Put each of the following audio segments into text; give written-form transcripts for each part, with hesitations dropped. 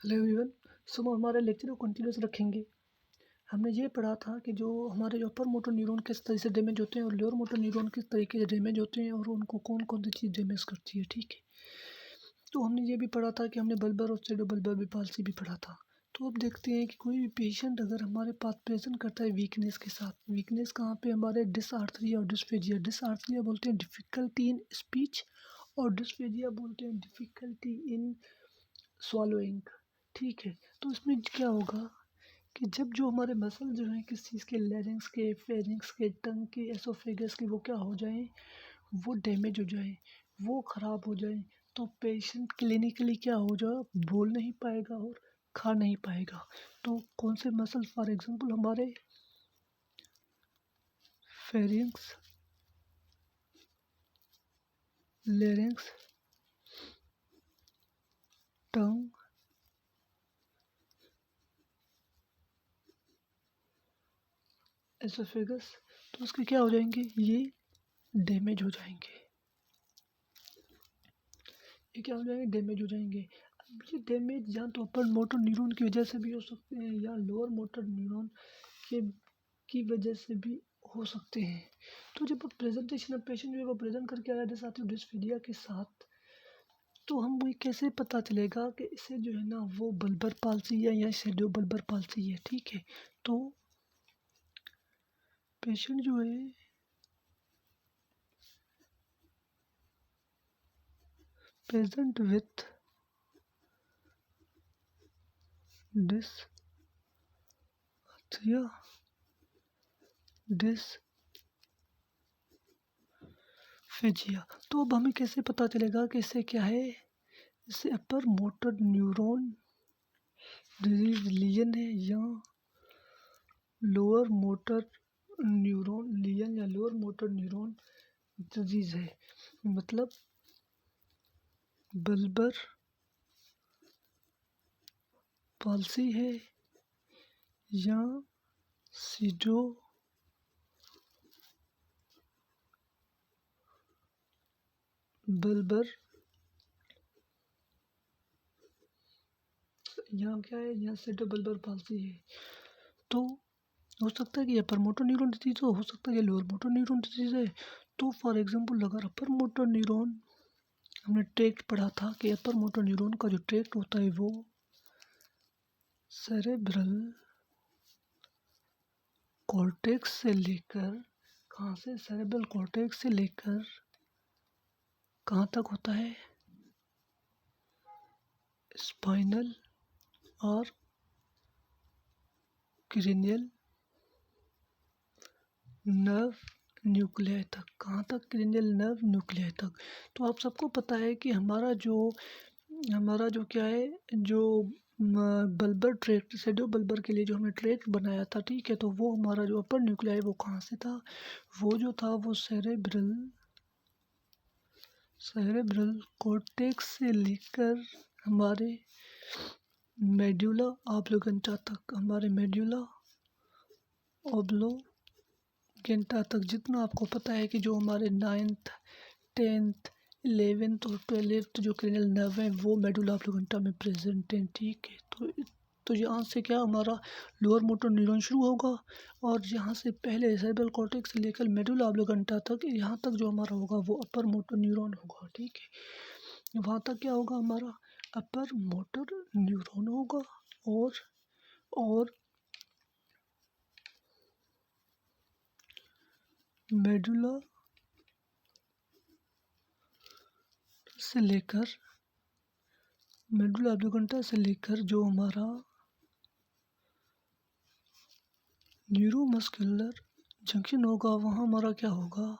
Hello everyone. हम हमारे lecture को कंटिन्यूस रखेंगे। हमने ये पढ़ा था कि जो हमारे जो अपर मोटर न्यूरॉन किस तरह से डैमेज होते हैं और लोअर मोटर न्यूरॉन किस तरीके से डैमेज होते हैं और उनको कौन कौन सी चीज़ डैमेज करती है। ठीक है, तो हमने ये भी पढ़ा था कि हमने बल्बर और स्यूडो बल्बर पाल्सी भी पढ़ा था। तो अब देखते हैं कि कोई भी पेशेंट अगर हमारे पास प्रेजेंट करता है वीकनेस के साथ, वीकनेस कहाँ पे, हमारे डिसआर्थरिया और डिस्फेजिया। डिसआर्थरिया बोलते हैं डिफ़िकल्टी इन स्पीच और डिस्फेजिया बोलते हैं डिफ़िकल्टी इन स्वॉलोइंग। ठीक है, तो इसमें क्या होगा कि जब जो हमारे मसल जो हैं किस चीज़ के, लैरिंक्स के, फेरिंक्स के, टंग के, एसोफेगस के, वो क्या हो जाएं, वो डैमेज हो जाएं, वो ख़राब हो जाएं, तो पेशेंट क्लिनिकली क्या हो जाए, बोल नहीं पाएगा और खा नहीं पाएगा। तो कौन से मसल, फॉर एग्जांपल हमारे फेरिंक्स, लैरिंक्स, टंग, एसोफेगस, तो उसके क्या हो जाएंगे, ये डैमेज हो जाएंगे। ये क्या हो जाएंगे, डैमेज हो जाएंगे। अब ये डैमेज या तो अपर मोटर न्यूरॉन की वजह से भी हो सकते हैं या लोअर मोटर न्यूरॉन के की वजह से भी हो सकते हैं। तो जब प्रेजेंटेशन ऑफ पेशेंट जो है वो प्रेजेंट करके आया जैसे डिस्फीडिया के साथ, तो हम ये कैसे पता चलेगा कि इसे जो है ना वो बल्बर पाल्सी है या शेडो बल्बर पाल्सी है। ठीक है, तो पेशेंट जो है प्रेजेंट विथ डिसफेजिया, तो अब हमें कैसे पता चलेगा कि इसे क्या है, इसे upper motor neuron disease lesion है या लोअर मोटर न्यूरॉन लीजन या लोअर मोटर न्यूरॉन डिजीज है। मतलब बल्बर पाल्सी है या सीडो बल्बर, यहाँ क्या है, यहाँ सीडो बल्बर पाल्सी है। तो हो सकता है कि अपर मोटर न्यूरॉन डिजीज हो सकता है कि लोअर मोटर न्यूरॉन डिजीज है। तो फॉर एग्जांपल अगर अपर मोटर न्यूरॉन, हमने ट्रैक्ट पढ़ा था कि अपर मोटर न्यूरॉन का जो ट्रैक्ट होता है वो सेरेब्रल कॉर्टेक्स से लेकर, कहाँ से, सेरेब्रल कॉर्टेक्स से लेकर कहाँ तक होता है, स्पाइनल और क्रेनियल नर्व न्यूक्लियाई तक। कहाँ तक, क्रेनियल नर्व न्यूक्लियाई तक। तो आप सबको पता है कि हमारा जो क्या है, जो बल्बर ट्रैक्ट, शेडो बल्बर के लिए जो हमने ट्रैक्ट बनाया था, ठीक है, तो वो हमारा जो अपर न्यूक्लियाई वो कहाँ से था, वो जो था वो सेरेब्रल कॉर्टेक्स से लेकर हमारे मेड्यूला ऑब्लिगेंटा तक, हमारे मेड्यूला ऑब्लिगेंटा तक। जितना आपको पता है कि जो हमारे 9th 10th 11th और 12th जो क्रेनियल नर्व हैं वो मेडुला ऑब्लिगेंटा में प्रेजेंट हैं। ठीक है, तो यहाँ से क्या हमारा लोअर मोटर न्यूरॉन शुरू होगा और यहाँ से पहले सेरेब्रल कॉर्टेक्स से लेकर मेडुला ऑब्लिगेंटा तक, यहाँ तक जो हमारा होगा वो अपर मोटर न्यूरॉन होगा। ठीक है, वहाँ तक क्या होगा, हमारा अपर मोटर न्यूरॉन होगा और मेडुला से लेकर, मेडुला ऑब्लिगेंटा से लेकर जो हमारा न्यूरोमस्कुलर जंक्शन होगा वहाँ हमारा क्या होगा,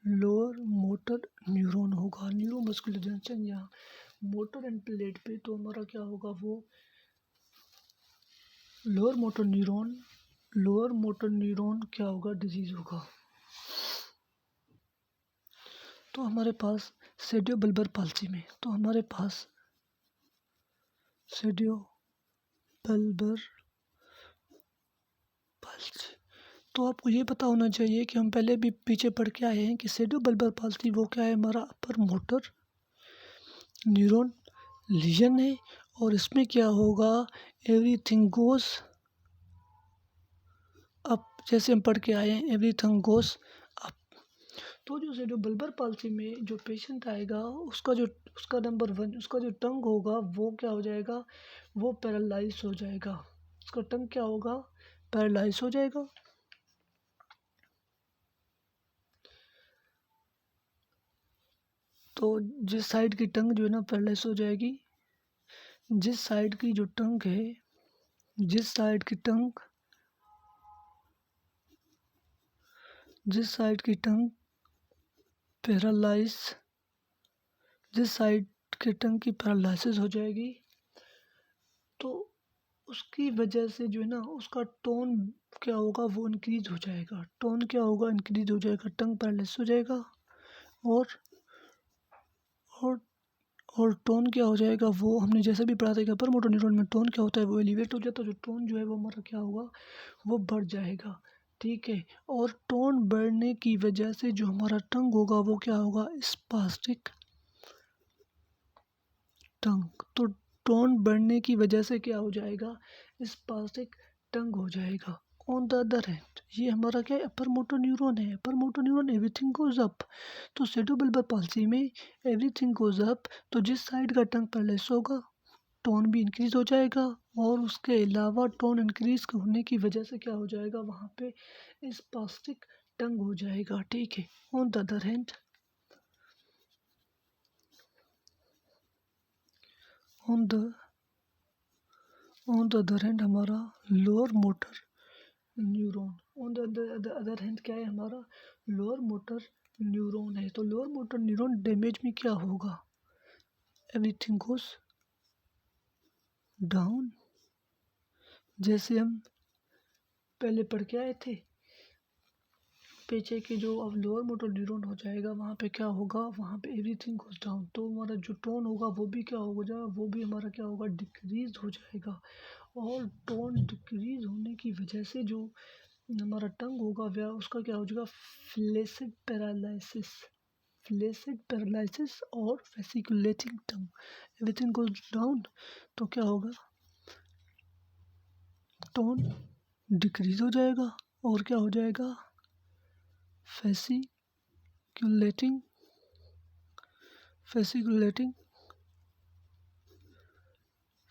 लोअर मोटर न्यूरॉन होगा। न्यूरोमस्कुलर जंक्शन या मोटर एंड प्लेट पे तो हमारा क्या होगा, वो लोअर मोटर न्यूरॉन क्या होगा, डिजीज होगा। तो हमारे पास सेडियो बल्बर पाल्सी में, तो हमारे पास सेडियो बल्बर पाल्सी, तो आपको ये पता होना चाहिए कि हम पहले भी पीछे पढ़ के आए हैं कि सेडियो बल्बर पाल्सी वो क्या है, हमारा अपर मोटर न्यूरॉन लीजन है और इसमें क्या होगा, एवरीथिंग गोज़ अप, जैसे हम पढ़ के आए हैं एवरीथिंग गोज़ अप। तो जो सेरेब्रल पाल्सी में जो पेशेंट आएगा उसका नंबर 1 उसका जो टंग होगा वो क्या हो जाएगा, वो पैरालाइज हो जाएगा। उसका टंग क्या होगा, पैरालाइज हो जाएगा। तो जिस साइड की टंग जो है ना पैरालाइज हो जाएगी, जिस साइड की जो टंग है, जिस साइड की टंग पैरालाइज, जिस साइड की टंग की पैरालिसिस हो जाएगी, तो उसकी वजह से जो है ना उसका टोन क्या होगा, वो इंक्रीज हो जाएगा। टोन क्या होगा, इंक्रीज हो जाएगा, टंग पैरालिसिस हो जाएगा और और और टोन क्या हो जाएगा, वो हमने जैसे भी पढ़ा था कि अपर मोटर न्यूरॉन में टोन क्या होता है, वो एलिवेट हो जाता है। जो टोन जो है वो हमारा क्या होगा, वो बढ़ जाएगा, ठीक है। और टोन बढ़ने की वजह से जो हमारा टंग होगा वो क्या होगा, स्पास्टिक टंग। तो टोन बढ़ने की वजह से क्या हो जाएगा, स्पास्टिक टंग हो जाएगा। ऑन द अदर हैंड ये हमारा क्या है, अपर मोटर न्यूरॉन है। अपर motor neuron everything goes up. तो सेरेब्रल पाल्सी में एवरीथिंग गोज अप, तो जिस साइड का टंग पैरालाइज होगा टोन भी इंक्रीज हो जाएगा, और उसके अलावा टोन इंक्रीज होने की वजह से क्या हो जाएगा, वहाँ पे स्पास्टिक टंग हो जाएगा, ठीक है। On the other hand on the other hand हमारा lower motor neuron, on the other hand क्या है, हमारा लोअर मोटर न्यूरॉन है। तो लोअर मोटर न्यूरॉन डैमेज में क्या होगा, एवरीथिंग गोज डाउन। जैसे हम पहले पढ़ के आए थे, पीछे की जो अब लोअर मोटर न्यूरॉन हो जाएगा, वहाँ पे क्या होगा, वहाँ पे एवरीथिंग गोज डाउन। तो हमारा जो टोन होगा वो भी क्या हो जाएगा, वो भी हमारा क्या होगा, डिक्रीज हो जाएगा। और टोन डिक्रीज होने की वजह से जो हमारा टंग होगा वह उसका क्या हो जाएगा, फ्लेसिड पैरालिसिस, फ्लेसिड पैरालिसिस और वेसिकुलेटिंग टंग। एवरीथिंग गोज डाउन, तो क्या होगा, टोन डिक्रीज हो जाएगा और क्या हो जाएगा, फेसिकुलेटिंग फेसिकुलेटिंग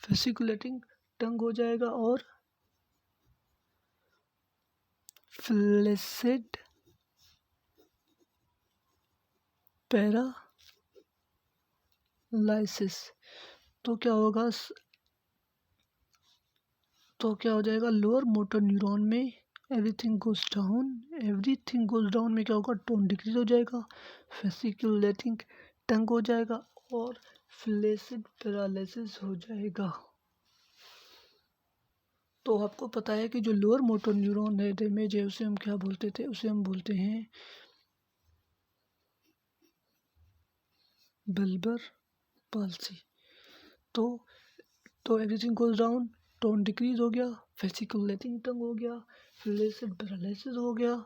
फेसिकुलेटिंग टंग हो जाएगा और फ्लेसिड पैरालाइसिस। तो क्या होगा, तो क्या हो जाएगा, लोअर मोटर न्यूरॉन में एवरीथिंग गोज डाउन में क्या होगा, टोन डिक्रीज हो जाएगा, फेसिकुलेटिंग टंग हो जाएगा और फ्लेसिड पैरालिसिस हो जाएगा। तो आपको पता है कि जो लोअर मोटर न्यूरॉन है डैमेज है, उसे हम क्या बोलते थे, उसे हम बोलते हैं बल्बर पाल्सी। तो everything goes down, tone decrease हो गया, फेसिकुलेटिंग टंग हो गया, फ्लेसिड पैरालिसिस हो गया।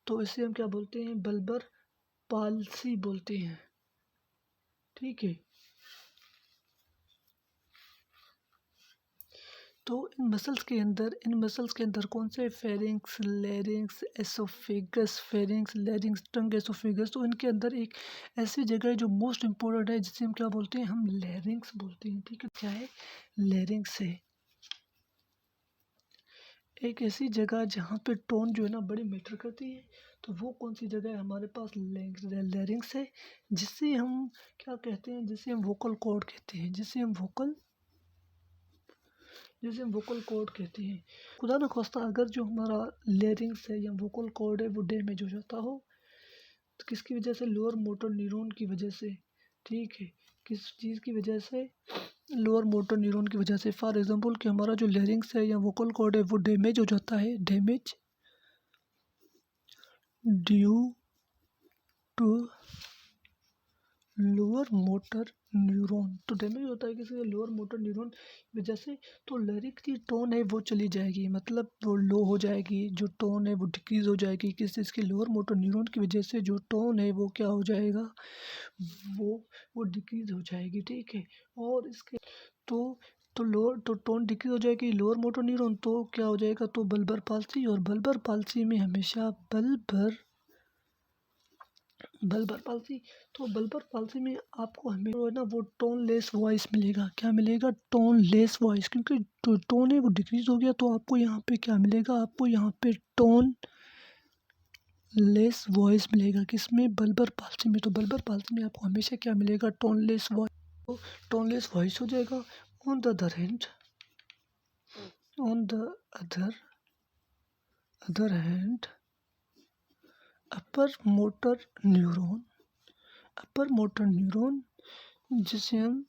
तो इसे हम क्या बोलते हैं, बल्बर पाल्सी बोलते हैं, ठीक है। तो इन मसल्स के अंदर कौन से, pharynx, larynx, oesophagus, pharynx, larynx, tongue, oesophagus. तो इनके अंदर एक ऐसी जगह है जो मोस्ट इम्पोर्टेंट है, जिसे हम क्या बोलते हैं, हम लैरिंक्स बोलते हैं, ठीक है। क्या है, लैरिंक्स है एक ऐसी जगह जहाँ पे टोन जो है ना बड़ी मैटर करती है। तो वो कौन सी जगह है, हमारे पास लैरिंक्स है, जिससे हम क्या कहते हैं, जिसे हम वोकल कॉर्ड कहते हैं, जिसे हम वोकल कॉर्ड कहते हैं। खुदा न खास्ता अगर जो हमारा लैरिंक्स है या वोकल कॉर्ड है वो डैमेज हो जाता हो, तो किसकी वजह से, लोअर मोटर न्यूरॉन की वजह से, ठीक है। किस चीज़ की वजह से, लोअर मोटर न्यूरॉन की वजह से। फॉर एग्जांपल कि हमारा जो लैरिंक्स है या वोकल कॉर्ड है वो डैमेज हो जाता है, damage due to lower motor neuron. तो डैमेज होता है किसी लोअर मोटर न्यूरॉन की वजह से। तो लैरिंक्स की टोन है वो चली जाएगी, मतलब वो लो हो जाएगी, जो टोन है वो डिक्रीज हो जाएगी। किस चीज़ की, लोअर मोटर न्यूरॉन की वजह से जो टोन है वो क्या हो जाएगा, वो डिक्रीज हो जाएगी, ठीक है। और इसके तो तो लोअर तो टोन डिक्रीज हो जाएगी लोअर मोटर न्यूरॉन, तो क्या हो जाएगा, तो बल्बर पाल्सी। और बल्बर पाल्सी में हमेशा बल्बर पाल्सी, तो बल्बर पाल्सी में आपको हमें जो है ना वो टोनलेस वॉइस मिलेगा। क्या मिलेगा, टोनलेस वॉइस, क्योंकि जो टोन है वो डिक्रीज हो गया, तो आपको यहाँ पे क्या मिलेगा, आपको यहाँ पे टोन लेस वॉइस मिलेगा। किसमें, बल्बर पाल्सी में। तो बल्बर पाल्सी में आपको हमेशा क्या मिलेगा, टोनलेस वॉइस। तो टोनलेस वॉइस हो जाएगा। On the other hand, on the other hand upper motor neuron, upper motor neuron जिसे हम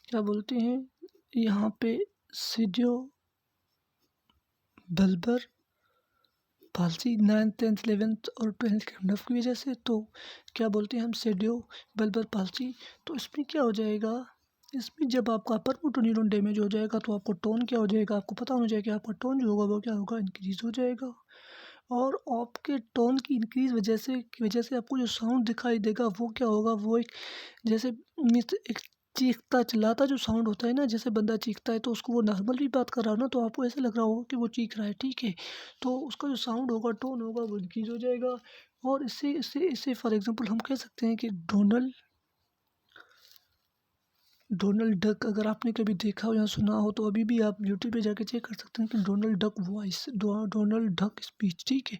क्या बोलते हैं, यहाँ पे सीडियो bulbar palsy 9th 10th 11th और 12th के नर्व की वजह से, तो क्या बोलते हैं हम, सेडियो बल्बर पाल्सी। तो इसमें क्या हो जाएगा, इसमें जब आपका अपर मोटर न्यूरॉन डैमेज हो जाएगा तो आपको टोन क्या हो जाएगा, आपको पता होना चाहिए कि आपका टोन जो होगा वो क्या होगा, इंक्रीज हो जाएगा। और आपके टोन की इंक्रीज की वजह से आपको जो साउंड दिखाई देगा वो क्या होगा, वो एक जैसे मीन्स एक चीखता चिल्लाता जो साउंड होता है ना, जैसे बंदा चीखता है तो उसको वो नॉर्मल भी बात कर रहा हो ना तो आपको ऐसा लग रहा होगा कि वो चीख रहा है, ठीक है। तो उसका जो साउंड होगा, टोन होगा, वो इंक्रीज हो जाएगा। और इससे इससे इससे फॉर एग्जांपल हम कह सकते हैं कि डोनाल्ड डक, अगर आपने कभी देखा हो या सुना हो तो अभी भी आप यूट्यूब पे जाके चेक कर सकते हैं कि Donald duck voice, Donald Duck speech, ठीक है।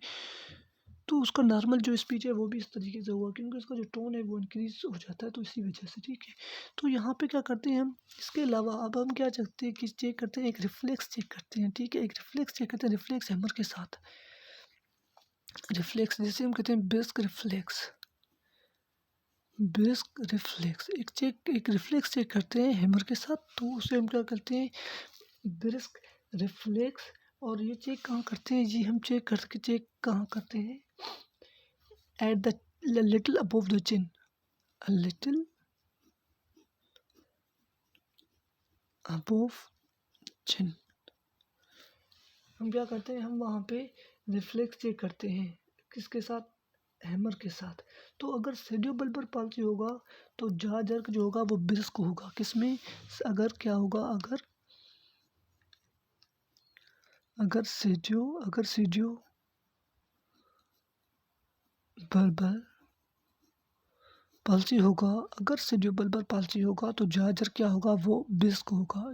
तो उसका नॉर्मल जो स्पीच है वो भी इस तरीके से हुआ, क्योंकि उसका जो टोन है वो इंक्रीज हो जाता है, तो इसी वजह से, ठीक है। तो यहाँ पे क्या करते हैं हम, इसके अलावा अब हम क्या चाहते हैं कि चेक करते हैं, एक रिफ्लेक्स चेक करते हैं, ठीक है। एक रिफ्लेक्स चेक करते हैं, रिफ्लेक्स हैमर के साथ, रिफ्लेक्स जिसे हम कहते हैं ब्रिस्क रिफ्लेक्स, एक रिफ्लेक्स चेक करते हैं हैमर के साथ, तो उसे हम क्या करते हैं, ब्रिस्क रिफ्लेक्स। और ये चेक कहाँ करते हैं जी, हम चेक कहाँ करते हैं, at the little above the chin, a little above chin। हम क्या करते हैं, हम वहाँ पे रिफ्लेक्स चेक करते हैं, किसके साथ, हैमर के साथ। तो अगर सेडियोबल्बर पाल्सी होगा तो जॉ जर्क जो होगा वो ब्रिस्क होगा, किसमें, अगर क्या होगा, अगर सीडियो बल्बर पाल्सी होगा, अगर सीडियो बल्बर पाल्सी होगा तो जॉ जर्क क्या होगा, वो ब्रिस्क होगा।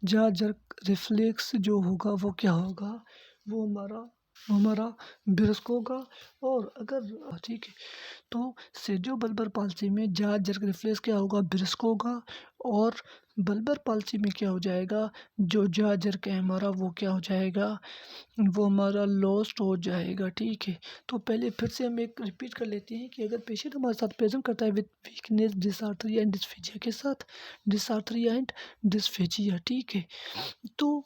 जॉ जर्क रिफ्लेक्स जो होगा वो क्या होगा, वो हमारा ब्रिस्क होगा। और अगर ठीक है, तो सेडियो बल्बर पाल्सी में जॉ जर्क रिफ्लेक्स क्या होगा, ब्रिस्क होगा। और बल्बर पाल्सी में क्या हो जाएगा, जो जॉ जर्क है हमारा वो क्या हो जाएगा, वो हमारा लॉस्ट हो जाएगा, ठीक है। तो फिर से हम एक रिपीट कर लेते हैं कि अगर पेशेंट हमारे साथ प्रेजेंट करता है with weakness, dysarthria and dysphagia के साथ, डिसआर्थरिया एंड डिस्फेजिया, ठीक है। तो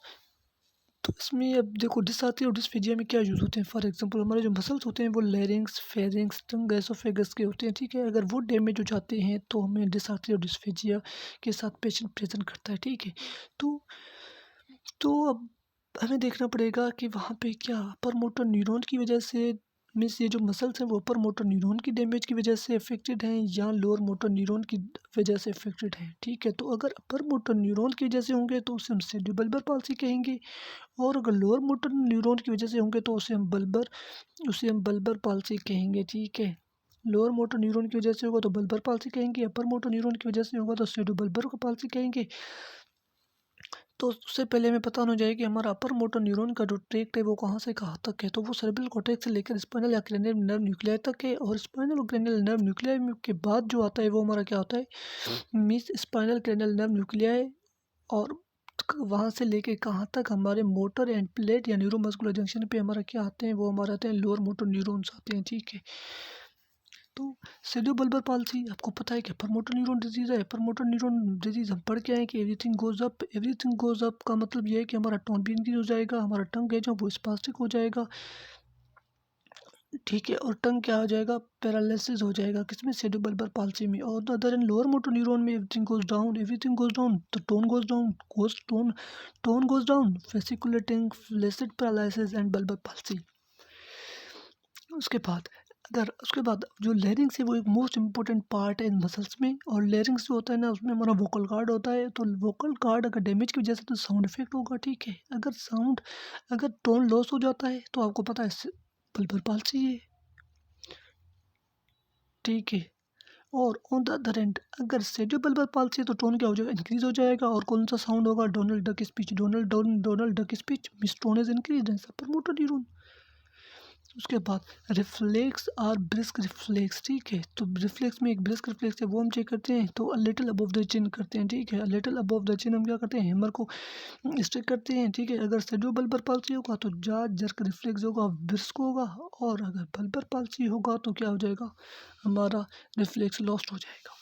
इसमें अब देखो डिसआर्थरिया और डिस्फेजिया में क्या यूज़ होते हैं, फॉर एग्जांपल हमारे जो मसल्स होते हैं वो लैरिंक्स, फेरिंक्स, टंग, एसोफेगस के होते हैं, ठीक है। अगर वो डैमेज हो जाते हैं तो हमें डिसआर्थरिया और डिस्फेजिया के साथ पेशेंट प्रेजेंट करता है, ठीक है। तो अब हमें देखना पड़ेगा कि वहाँ पे क्या अपर मोटर न्यूरॉन की वजह से, मीन्स ये जो मसल्स हैं वो अपर मोटर न्यूरॉन की डैमेज की वजह से अफेक्टेड हैं या लोअर मोटर न्यूरॉन की वजह से अफेक्टेड हैं, ठीक है। तो अगर अपर मोटर न्यूरॉन की वजह से होंगे तो उसे हम सेरिब्रल पाल्सी कहेंगे, और अगर लोअर मोटर न्यूरॉन की वजह से होंगे तो उसे हम बल्बर पाल्सी कहेंगे, ठीक है। लोअर मोटर न्यूरॉन की वजह से होगा तो बल्बर पाल्सी कहेंगे, अपर मोटर न्यूरॉन की वजह से होगा तो सेरिब्रल पाल्सी कहेंगे। तो उससे पहले हमें पता होना चाहिए कि हमारा अपर मोटर न्यूरॉन का जो ट्रैक्ट है वो कहाँ से कहाँ तक है, तो वो सेरेब्रल कॉर्टेक्स से लेकर स्पाइनल या क्रेनियल नर्व न्यूक्लियाई तक है। और स्पाइनल और क्रेनियल नर्व न्यूक्लियाई के बाद जो आता है वो हमारा क्या होता है, मीस स्पाइनल क्रेनियल नर्व न्यूक्लियाई। और वहाँ से लेके कहाँ तक हमारे मोटर एंड प्लेट या न्यूरोमस्कुलर जंक्शन पे हमारा क्या आते हैं, वो हमारे आते हैं लोअर मोटर न्यूरॉन्स आते हैं, ठीक है। तो सेरिब्रल पाल्सी आपको पता है कि अपर मोटर न्यूरॉन डिजीज़ है। अपर मोटर न्यूरॉन डिजीज़ हम पढ़ के आए कि एवरीथिंग गोज़ अप का मतलब ये है कि हमारा टोन भी इंक्रीज हो जाएगा, हमारा टंग है जो वो स्पास्टिक हो जाएगा, ठीक है। और टंग क्या हो जाएगा, पैरालिसिस हो जाएगा, किसमें, सेरिब्रल पाल्सी में। और the other in lower motor neuron में एवरीथिंग गोज़ डाउन, तो tone goes down, tone goes down, fasciculating flaccid paralysis and bulbar palsy. उसके बाद अगर उसके बाद जो लैरिंग्स है वो एक मोस्ट इम्पोर्टेंट पार्ट है इन मसल्स में, और लैरिंग्स जो होता है ना उसमें हमारा वोकल गार्ड होता है। तो वोकल गार्ड अगर डैमेज की वजह से तो साउंड इफेक्ट होगा, ठीक है। अगर टोन लॉस हो जाता है तो आपको पता है पल्पर पाल्सी है, ठीक है। और ऑन द अदर एंड अगर सेरिब्रल पाल्सी है तो टोन क्या हो जाएगा, इंक्रीज हो जाएगा। और कौन सा साउंड होगा, Donald Duck speech, Donald Duck speech muscle tone is increase, super motor neuron. उसके बाद रिफ्लेक्स और ब्रिस्क रिफ्लेक्स, ठीक है। तो रिफ्लेक्स में एक ब्रिस्क रिफ्लेक्स है वो हम चेक करते हैं, तो लिटिल अबव द चिन करते हैं, ठीक है। लिटिल अबव द चिन हम क्या करते हैं, हैमर को स्ट्रिक करते हैं, ठीक है। अगर सेरिब्रल पाल्सी होगा तो जा जर्क रिफ्लेक्स होगा, ब्रिस्क होगा। और अगर बल्बर पाल्सी होगा तो क्या हो जाएगा, हमारा रिफ्लेक्स लॉस्ट हो जाएगा।